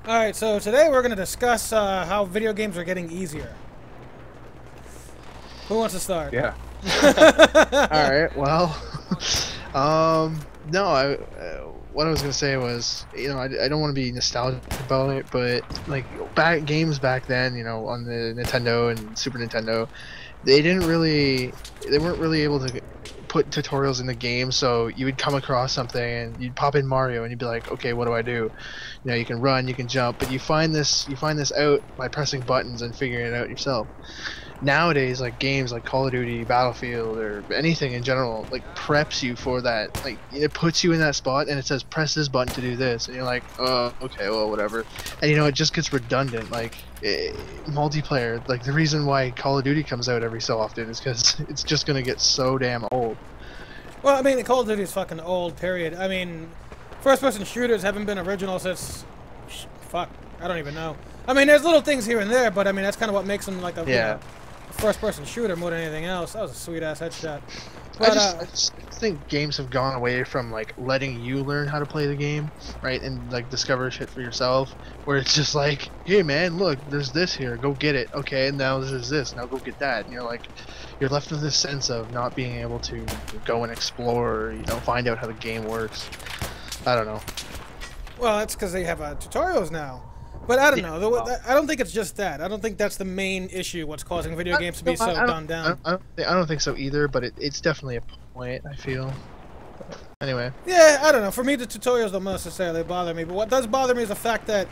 Alright, so today we're going to discuss how video games are getting easier. Who wants to start? Yeah. All right. Well, no. What I was gonna say was, I don't want to be nostalgic about it, but like games back then, on the Nintendo and Super Nintendo, they weren't really able to put tutorials in the game. So you would come across something and you'd pop in Mario and you'd be like, okay, what do I do? You can run, you can jump, but you find this out by pressing buttons and figuring it out yourself. Nowadays, like games like Call of Duty, Battlefield, or anything in general, like preps you for that. Like it puts you in that spot and it says press this button to do this, and you're like, oh, okay, well, whatever. And it just gets redundant. Like multiplayer, like the reason why Call of Duty comes out every so often is because it's just gonna get so damn old. Well, I mean, Call of Duty is fucking old, period. I mean, first-person shooters haven't been original since, fuck, I don't even know. I mean, there's little things here and there, but I mean, that's kind of what makes them like a first-person shooter more than anything else. That was a sweet-ass headshot. But, I just think games have gone away from like letting you learn how to play the game, right, and like discover shit for yourself. Where it's just like, hey man, look, there's this here, go get it. Okay, and now there's this, now go get that. And you're left with this sense of not being able to go and explore, find out how the game works. I don't know. Well, that's because they have tutorials now. But I don't know. I don't think it's just that. I don't think that's the main issue. What's causing video games to be so dumbed down? I don't think so either. But it's definitely a point, I feel. Anyway. Yeah, I don't know. For me, the tutorials don't necessarily bother me. But what does bother me is the fact that,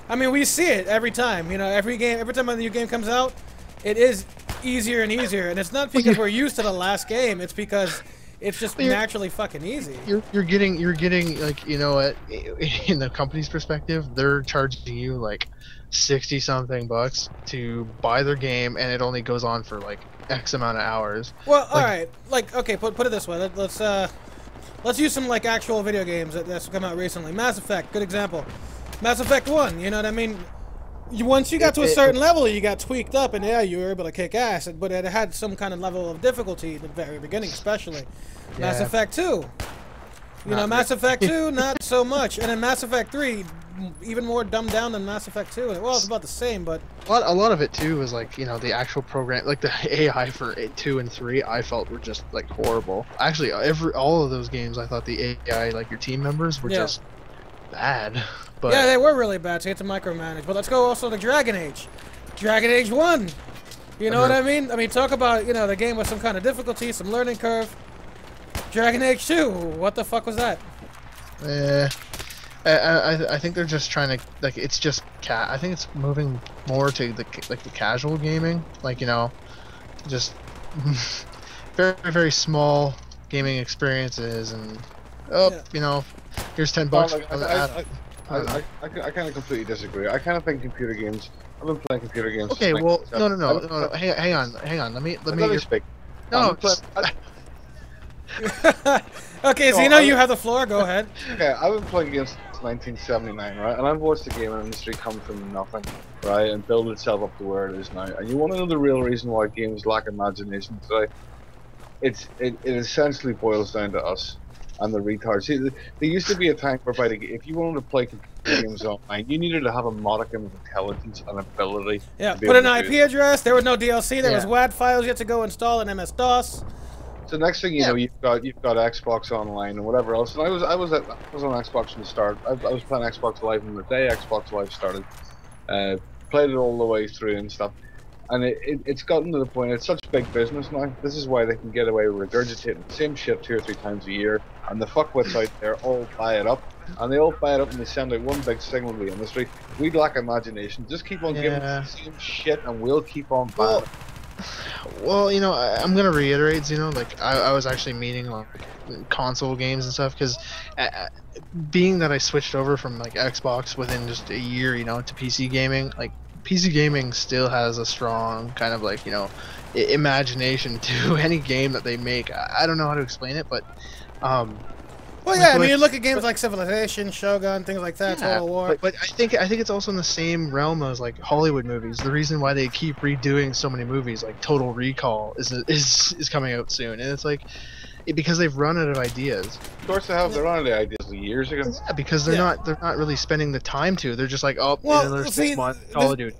I mean, we see it every time. Every time a new game comes out, it is easier and easier. And it's not because we're used to the last game. It's because it's just naturally fucking easy. You're getting like, in the company's perspective, they're charging you like 60 something bucks to buy their game, and it only goes on for like X amount of hours. Well, all right, like, okay, put it this way. Let's use some like actual video games that's come out recently. Mass Effect, good example. Mass Effect 1, you know what I mean? Once you got to a certain level, you got tweaked up, and yeah, you were able to kick ass. But it had some kind of level of difficulty at the very beginning, especially. Yeah. Mass Effect 2. Mass Effect 2, not so much. And then Mass Effect 3, even more dumbed down than Mass Effect 2. Well, it's about the same, but a lot of it too was like, the actual program, like the AI for 2 and 3, I felt were just like horrible. Actually, all of those games, I thought the AI, like your team members, were just bad. But yeah, they were really bad, so you had to micromanage. But let's go also to Dragon Age. Dragon Age 1. You know what I mean? I mean, talk about, the game with some kind of difficulty, some learning curve. Dragon Age 2, what the fuck was that? I think they're just trying to, like, it's just I think it's moving more to the casual gaming, like, just very, very small gaming experiences, and here's $10. I kind of completely disagree. I kind of think computer games. I've been playing computer games. Okay, well, no. Hang on. Let me speak. No. Okay, so you have the floor. Go ahead. Okay, I've been playing games since 1979, right? And I've watched the gaming industry come from nothing, right, and build itself up to where it is now. And you want to know the real reason why games lack imagination today? It essentially boils down to us and the retards. See, there used to be a time whereby if you wanted to play computer games online, you needed to have a modicum of intelligence and ability. Yeah, put an IP address. There was no DLC. There was WAD files you had to go install in MS-DOS. So next thing you know, you've got Xbox Online and whatever else. And I was on Xbox from the start. I was playing Xbox Live from the day Xbox Live started. Played it all the way through and stuff. And it's gotten to the point, it's such big business now. This is why they can get away with regurgitating the same shit 2 or 3 times a year. And the fuckwits out there all buy it up. And they all buy it up and they send out one big signal to the industry. We lack imagination. Just keep on giving us the same shit and we'll keep on buying it. Well, I'm gonna reiterate, like I was actually meaning like console games and stuff, because being that I switched over from like Xbox within just a year, to PC gaming, like PC gaming still has a strong kind of like, imagination to any game that they make. I don't know how to explain it, but well, yeah, I mean, you look at games like Civilization, Shogun, things like that, Total War. But I think it's also in the same realm as like Hollywood movies. The reason why they keep redoing so many movies, like Total Recall, is coming out soon, and it's like, because they've run out of ideas. Of course they have. They're on the ideas years ago. Yeah, because they're not really spending the time to. They're just like, oh, well, another see, 6 months, Call of Duty.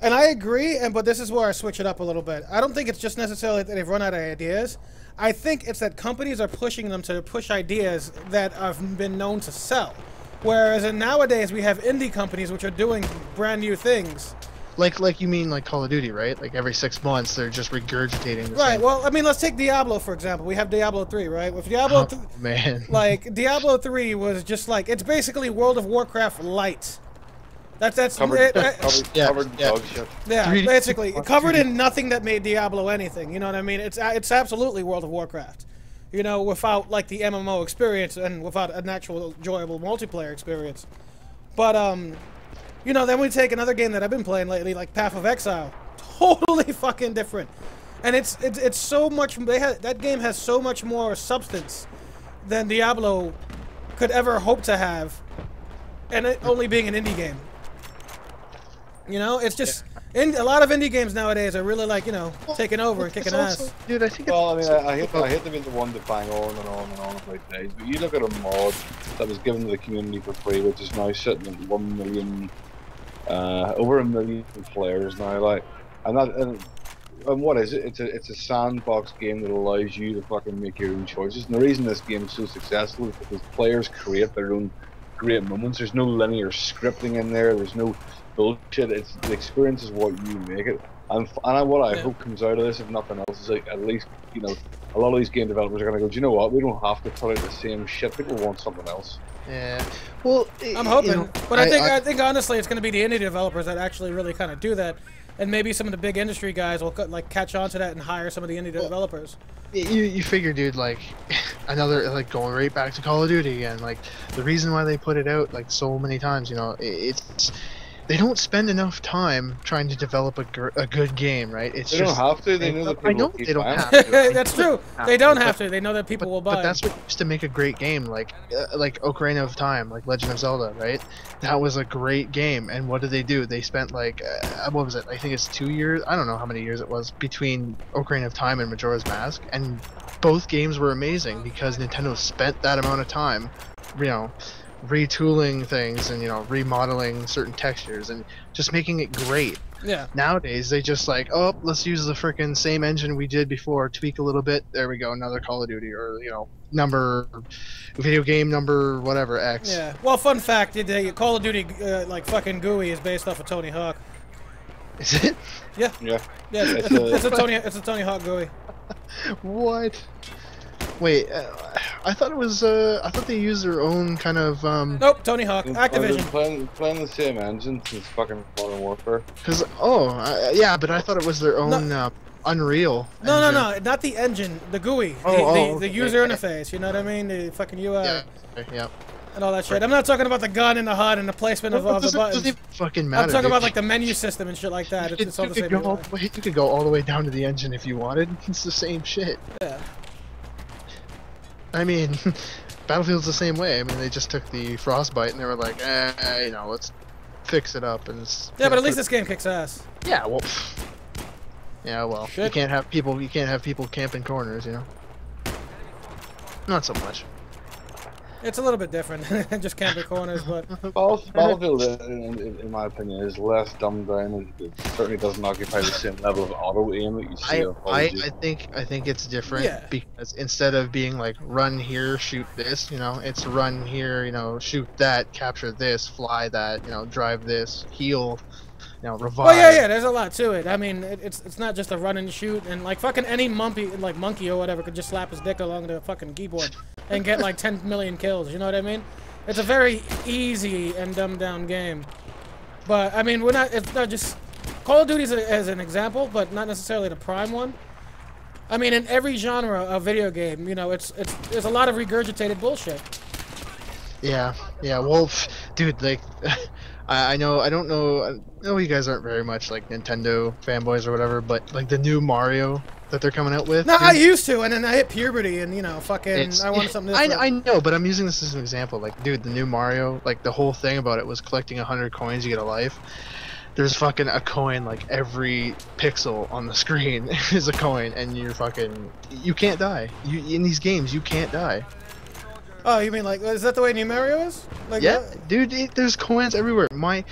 And I agree, but this is where I switch it up a little bit. I don't think it's just necessarily that they've run out of ideas. I think it's that companies are pushing them to push ideas that have been known to sell. Whereas nowadays we have indie companies which are doing brand new things. Like you mean like Call of Duty, right? Like every 6 months they're just regurgitating the Right, same. well, I mean, let's take Diablo, for example. We have Diablo 3, right? With Diablo man. Like, Diablo 3 was just like, it's basically World of Warcraft light. That's covered in dog shit. Yeah, basically covered in nothing that made Diablo anything. You know what I mean? It's absolutely World of Warcraft. You know, without like the MMO experience and without an actual enjoyable multiplayer experience. But you know, then we take another game that I've been playing lately, like Path of Exile. Totally fucking different, and it's so much. That game has so much more substance than Diablo could ever hope to have, and it only being an indie game. You know, it's just a lot of indie games nowadays are really like, you know, taking over and kicking ass. Dude, I think. Well, I mean, I hate to be the one to bang on and on and on about days, but you look at a mod that was given to the community for free, which is now sitting at 1 million, over 1 million players now, like, and what is it? It's a sandbox game that allows you to fucking make your own choices. And the reason this game is so successful is because players create their own great moments. There's no linear scripting in there. There's no bullshit. It's the experience is what you make it, and what I hope comes out of this, if nothing else, is like at least, you know, a lot of these game developers are gonna go, do you know what? We don't have to put out the same shit. People want something else. Yeah. Well, I'm hoping, you know, but I think honestly, it's gonna be the indie developers that actually really kind of do that, and maybe some of the big industry guys will like catch on to that and hire some of the indie developers. You figure, dude, like another, like going right back to Call of Duty again. Like the reason why they put it out like so many times, you know, it's. They don't spend enough time trying to develop a good game, right? It's they just, don't have to. They know that people I know keep they don't buying. have to. That's true. They don't have to. They know that people will buy. But that's what used to make a great game, like Ocarina of Time, like Legend of Zelda, right? That was a great game. And what did they do? They spent like, what was it? I think it's 2 years. I don't know how many years it was between Ocarina of Time and Majora's Mask, and both games were amazing because Nintendo spent that amount of time, you know, retooling things and, you know, remodeling certain textures and just making it great. Yeah. Nowadays they just like, oh, let's use the freaking same engine we did before, tweak a little bit, there we go, another Call of Duty, or, you know, video game number whatever X. Yeah. Well, fun fact, Call of Duty like fucking GUI is based off of Tony Hawk. Is it? Yeah. Yeah. Yeah. It's a Tony Hawk GUI. What? Wait, I thought it was. I thought they used their own kind of. Nope, Tony Hawk, Activision. Playing the same engine since fucking Modern Warfare. Cause yeah, but I thought it was their own Unreal. No, not the engine, the GUI, the user interface. You know what I mean? The fucking UI. Yeah. And all that shit. I'm not talking about the gun and the HUD and the placement of the buttons. Doesn't even fucking matter. I'm talking about like the menu system and shit like that. It's all the same. You could go all the way down to the engine if you wanted. It's the same shit. Yeah. I mean, Battlefield's the same way. I mean, they just took the Frostbite and they were like, you know, let's fix it up and. Yeah, but at least this game kicks ass. Yeah, well. Yeah, well, you can't have people camping corners, you know. Not so much. It's a little bit different, just camping corners, but. Battlefield, in my opinion, is less dumbed down. It certainly doesn't occupy the same level of auto aim that you see. I think it's different because instead of being like run here, shoot this, you know, it's run here, you know, shoot that, capture this, fly that, you know, drive this, heal. You know, revive. Oh yeah, there's a lot to it. I mean, it's not just a run and shoot, and like fucking any monkey or whatever could just slap his dick along the fucking keyboard and get like 10 million kills. You know what I mean? It's a very easy and dumbed down game. But I mean, it's not just Call of Duty as an example, but not necessarily the prime one. I mean, in every genre of video game, you know, there's a lot of regurgitated bullshit. Yeah. Well, dude, like. I know you guys aren't very much like Nintendo fanboys or whatever, but like the new Mario that they're coming out with. No, I used to, and then I hit puberty, and you know, fucking, I wanted something different. I know, but I'm using this as an example. Like, dude, the new Mario, like the whole thing about it was collecting 100 coins, you get a life. there's fucking a coin, like every pixel on the screen is a coin, and you can't die. In these games, you can't die. Oh, you mean like, is that the way New Mario is? Like, Yeah, dude, there's coins everywhere. My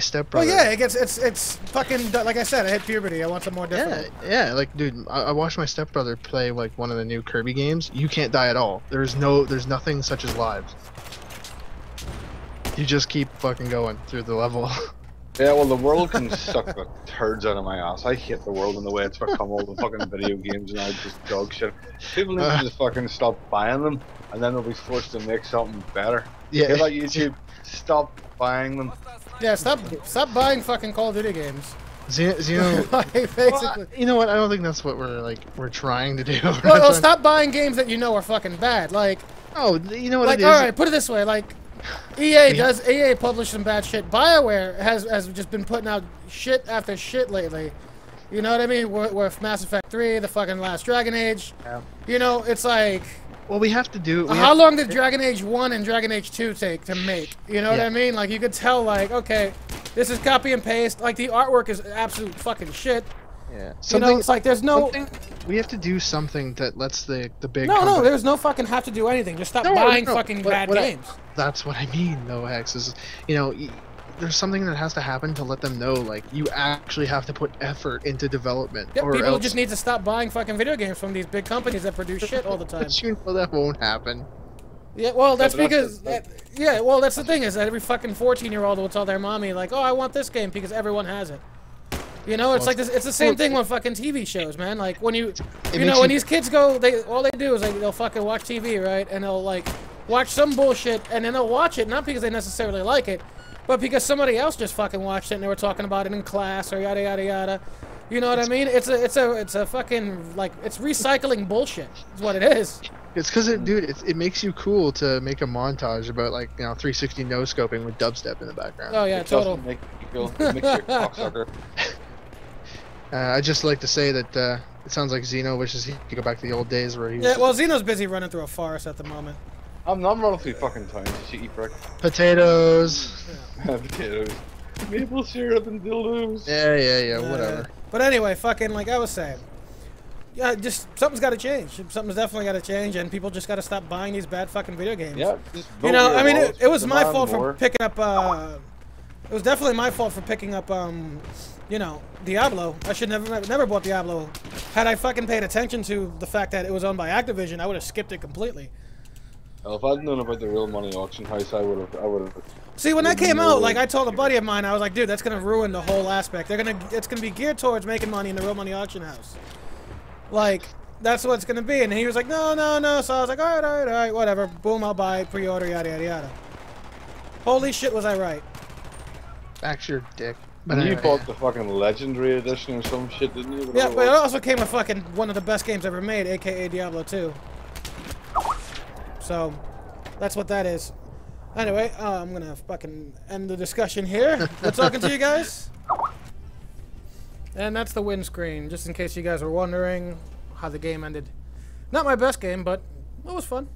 stepbrother. Well, yeah, it's fucking, like I said, I hit puberty. I want some more different. Yeah, like, dude, I watched my stepbrother play like one of the new Kirby games. You can't die at all. There's nothing such as lives. You just keep fucking going through the level. Yeah, well, the world can suck the turds out of my ass. I hate the world and the way it's become. All the fucking video games now, just dog shit. People need to just fucking stop buying them, and then they'll be forced to make something better. Yeah. Hey, like YouTube, stop buying them. Yeah, stop buying fucking Call of Duty games. Xeno, like, basically. Well, you know what? I don't think that's what we're trying to do. Well, stop buying games that you know are fucking bad. Like, oh, you know what like, it is? all right, put it this way, like. EA publish some bad shit. BioWare has just been putting out shit after shit lately. You know what I mean? With Mass Effect 3, the fucking last Dragon Age. Yeah. You know, it's like... Well, we have to do... How long did Dragon Age 1 and Dragon Age 2 take to make? You know what I mean? Like, you could tell, like, okay, this is copy and paste. Like, the artwork is absolute fucking shit. Yeah. You know, it's like, there's no... We have to do something that lets the big... No, there's no fucking have to do anything. Just stop buying fucking bad games. That's what I mean, though, Hex, is, you know, there's something that has to happen to let them know, like, you actually have to put effort into development. Yeah, or people else... just need to stop buying fucking video games from these big companies that produce shit all the time. But you know that won't happen. Yeah, well, that's because... yeah, well, that's the thing, is that every fucking 14-year-old will tell their mommy, like, oh, I want this game because everyone has it. You know, it's like this, it's the same thing with fucking TV shows, man. Like when you know, when these kids go, all they do is like they'll fucking watch TV, right? And they'll like watch some bullshit, and then they'll watch it not because they necessarily like it, but because somebody else just fucking watched it and they were talking about it in class or yada yada yada. You know what I mean? It's a fucking like it's recycling bullshit. Is what it is. It's because dude, it makes you cool to make a montage about like 360 no scoping with dubstep in the background. Oh yeah, total. Make you feel, it makes you a cocksucker. I'd just like to say that it sounds like Xeno wishes he could go back to the old days where he was... Yeah, well, Xeno's busy running through a forest at the moment. I'm running through fucking towns, you cheeky prick. Potatoes. Potatoes. Maple syrup and dildos. Yeah, whatever. But anyway, fucking like I was saying, yeah, just something's got to change. Something's definitely got to change, and people just got to stop buying these bad fucking video games. Yeah, you know, I mean, it was my fault for picking up. It was definitely my fault for picking up. You know, Diablo. I should never bought Diablo. Had I fucking paid attention to the fact that it was owned by Activision, I would have skipped it completely. Well, if I'd known about the real money auction house, I would have. See, when that came out, like I told a buddy of mine, I was like, dude, that's gonna ruin the whole aspect. It's gonna be geared towards making money in the real money auction house. Like, that's what it's gonna be. And he was like, no. So I was like, all right, whatever. Boom, I'll buy it, pre-order, yada yada yada. Holy shit, was I right? Back your dick. But you bought the fucking Legendary Edition or some shit, didn't you? Yeah, but it also came with fucking one of the best games ever made, aka Diablo 2. So, that's what that is. Anyway, I'm gonna fucking end the discussion here. Good talking to you guys. And that's the win screen, just in case you guys were wondering how the game ended. Not my best game, but it was fun.